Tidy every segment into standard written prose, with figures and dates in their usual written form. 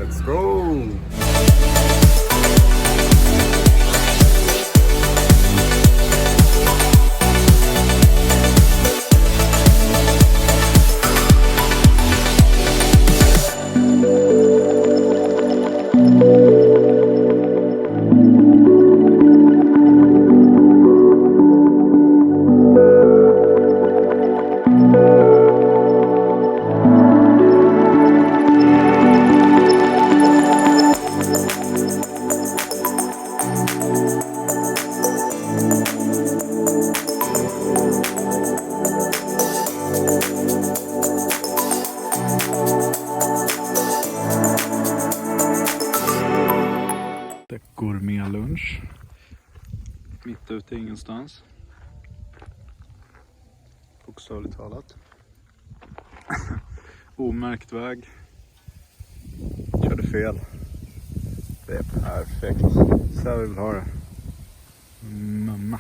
Let's go! Gourmetlunch mitt ute i ingenstans, bokstavligt talat. Omärkt väg, körde fel. Det är perfekt, så här vill vi ha det. Mamma.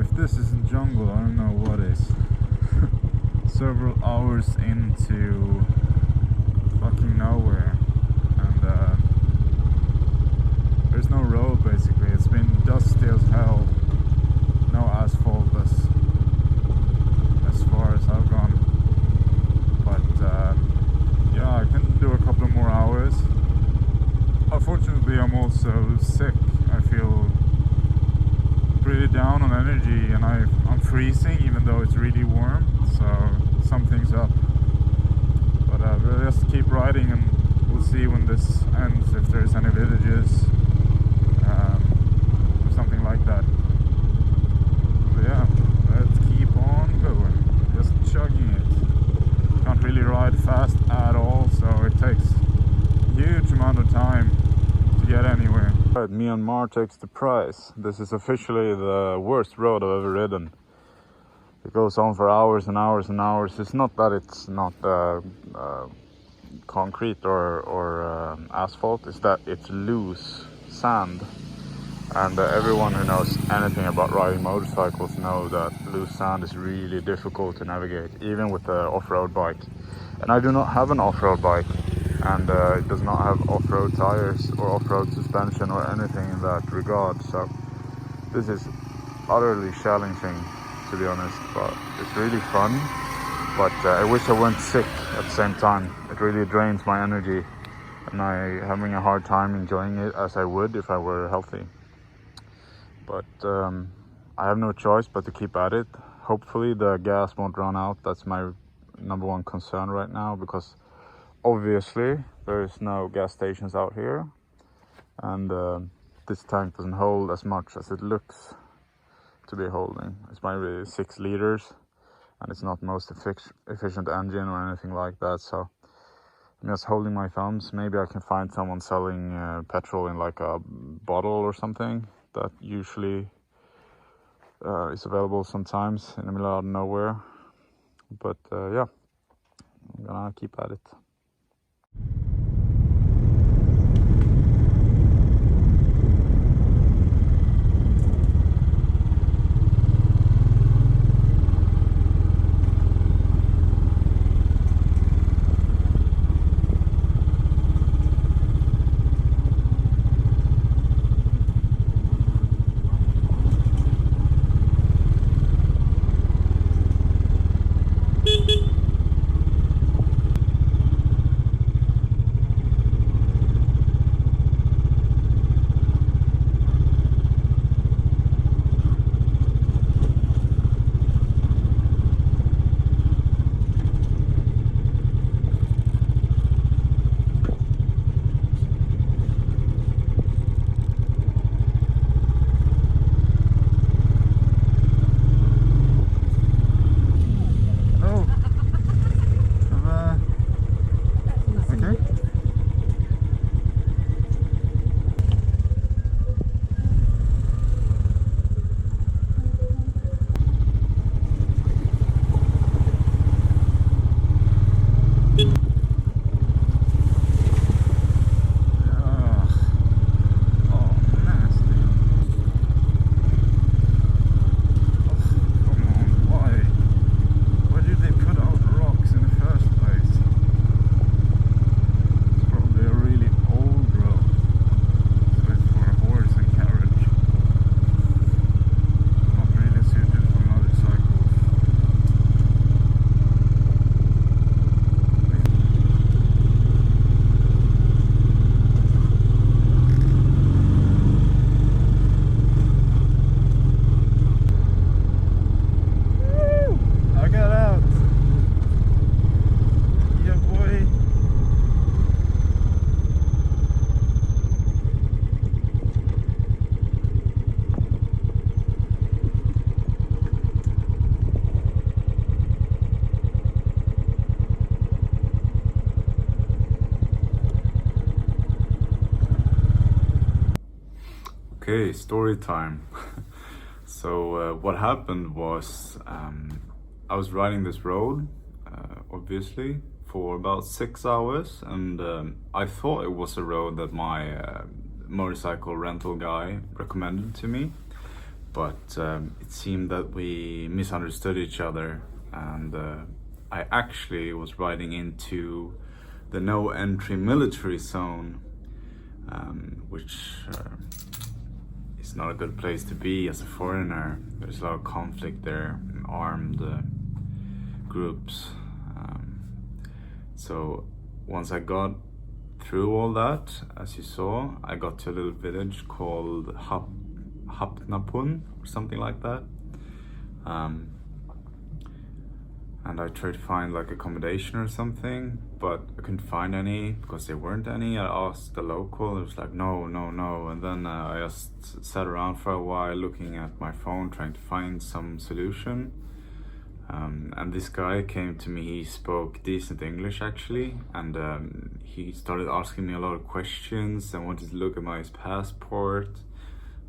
If this isn't jungle, I don't know what is. Several hours into fucking nowhere, and there's no road basically. It's been dusty as hell. No asphalt as far as I've gone. But yeah, I can do a couple of more hours. Unfortunately, I'm also sick. I feel pretty down on energy, and I'm freezing even though it's really warm, so something's up. But we'll just keep riding and we'll see when this ends, if there's any villages or something like that. So yeah, let's keep on going, just chugging it. Can't really ride fast at all, so it takes a huge amount of time to get anywhere. Right, Myanmar takes the prize. This is officially the worst road I've ever ridden. It goes on for hours and hours and hours. It's not that it's not concrete or asphalt, it's that it's loose sand. And everyone who knows anything about riding motorcycles know that loose sand is really difficult to navigate, even with an off-road bike. And I do not have an off-road bike, and it does not have off-road tires or off-road suspension or anything in that regard. So this is utterly challenging, to be honest, but it's really fun. But I wish I weren't sick at the same time. It really drains my energy, and I'm having a hard time enjoying it as I would if I were healthy. But I have no choice but to keep at it. Hopefully the gas won't run out. That's my number one concern right now, because obviously there is no gas stations out here, and this tank doesn't hold as much as it looks to be holding. It's maybe 6 liters, and it's not most efficient engine or anything like that, so I'm just holding my thumbs. Maybe I can find someone selling petrol in like a bottle or something. That usually is available sometimes in the middle of nowhere. But yeah, I'm gonna keep at it. Okay, story time. So what happened was I was riding this road, obviously, for about 6 hours, and I thought it was a road that my motorcycle rental guy recommended to me, but it seemed that we misunderstood each other, and I actually was riding into the no entry military zone, which it's not a good place to be as a foreigner. There's a lot of conflict there, armed groups. So once I got through all that, as you saw, I got to a little village called Hapnapun or something like that. And I tried to find like accommodation or something, but I couldn't find any because there weren't any. I asked the local, it was like no. And then I just sat around for a while looking at my phone trying to find some solution. And this guy came to me, he spoke decent English actually, and he started asking me a lot of questions and wanted to look at my passport.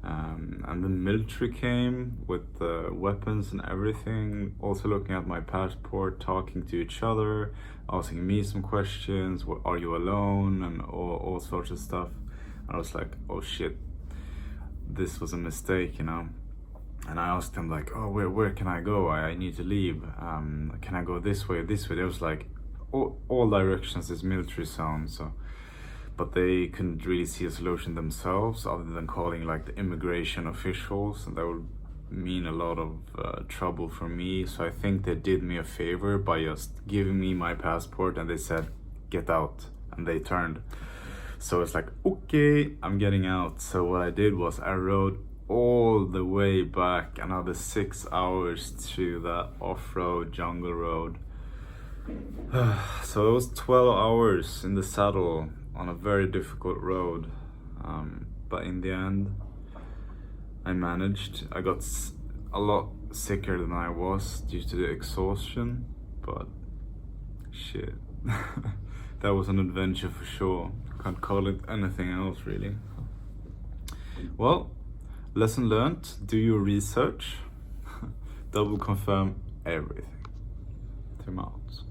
And the military came with weapons and everything, also looking at my passport, talking to each other, asking me some questions, are you alone, and all sorts of stuff. And I was like, oh shit, this was a mistake, you know. And I asked him like, oh, where can I go? I need to leave. Can I go this way? There was like all directions is military zone, so. But they couldn't really see a solution themselves other than calling like the immigration officials, and that would mean a lot of trouble for me. So I think they did me a favor by just giving me my passport, and they said get out, and they turned. So it's like, okay, I'm getting out. So what I did was I rode all the way back another 6 hours to that off-road jungle road So it was 12 hours in the saddle on a very difficult road, but in the end I managed. I got a lot sicker than I was due to the exhaustion, but shit, that was an adventure for sure. Can't call it anything else really. Well, lesson learned, do your research, double confirm everything. 2 months.